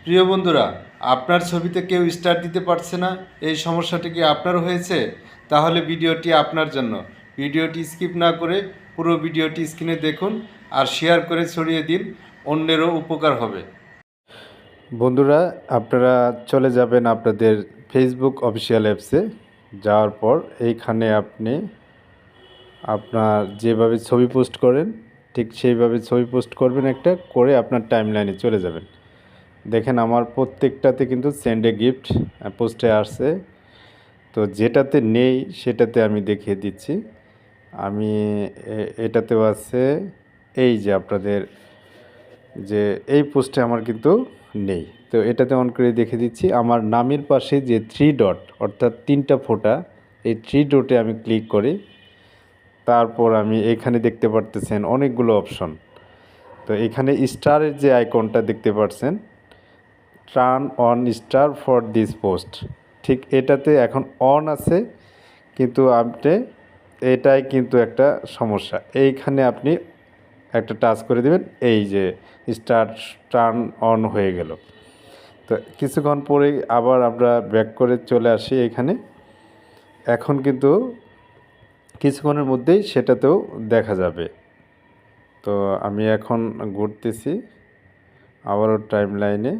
প্রিয় বন্ধুরা, আপনার ছবিতে কেউ স্টার দিতে পারছে না, এই সমস্যাটি কি আপনার হয়েছে? তাহলে ভিডিওটি আপনার জন্য। ভিডিওটি স্কিপ না করে পুরো ভিডিওটি স্ক্রিনে দেখুন আর শেয়ার করে ছড়িয়ে দিন, অন্যেরও উপকার হবে। বন্ধুরা, আপনারা চলে যাবেন আপনাদের ফেসবুক অফিসিয়াল অ্যাপসে। যাওয়ার পর এইখানে আপনি আপনার যেভাবে ছবি পোস্ট করেন ঠিক সেইভাবে ছবি পোস্ট করবেন, একটা করে আপনার টাইমলাইনে চলে যাবেন। দেখেন আমার প্রত্যেকটাতে কিন্তু সেন্ড এ গিফট পোস্টে আসছে। তো যেটাতে নেই সেটাতে আমি দেখিয়ে দিচ্ছি। আমি এটাতেও আছে, এই যে আপনাদের যে এই পোস্টে আমার কিন্তু নেই। তো এটাতে অন করে দেখিয়ে দিচ্ছি। আমার নামের পাশে যে 3 ডট অর্থাৎ 3টা ফোঁটা, এই 3 ডটে আমি ক্লিক করি। তারপর আমি এখানে দেখতে পারতেছেন অনেকগুলো অপশন। তো এখানে স্টারের যে আইকনটা দেখতে পাচ্ছেন, turn on star for this post, ঠিক এটাতে এখন অন আছে, কিন্তু আপনি এটাই কিন্তু একটা সমস্যা। এইখানে আপনি একটা টাচ করে দেবেন, এই যে স্টার টার্ন অন হয়ে গেল। তো কিছুক্ষণ পরে আবার আমরা ব্যাক করে চলে আসি এখানে। এখন কিন্তু কিছুক্ষণের মধ্যেই সেটাতেও দেখা যাবে। তো আমি এখন ঘুরতেছি আবারও টাইম লাইনে।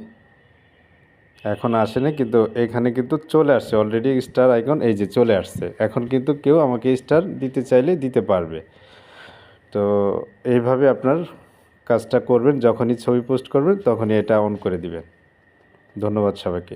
এখন আসেনি, কিন্তু এখানে কিন্তু চলে আসছে অলরেডি স্টার আইকন, এই যে চলে আসছে। এখন কিন্তু কেউ আমাকে স্টার দিতে চাইলে দিতে পারবে। তো এইভাবে আপনার কাজটা করবেন, যখনই ছবি পোস্ট করবেন তখনই এটা অন করে দিবেন। ধন্যবাদ সবাইকে।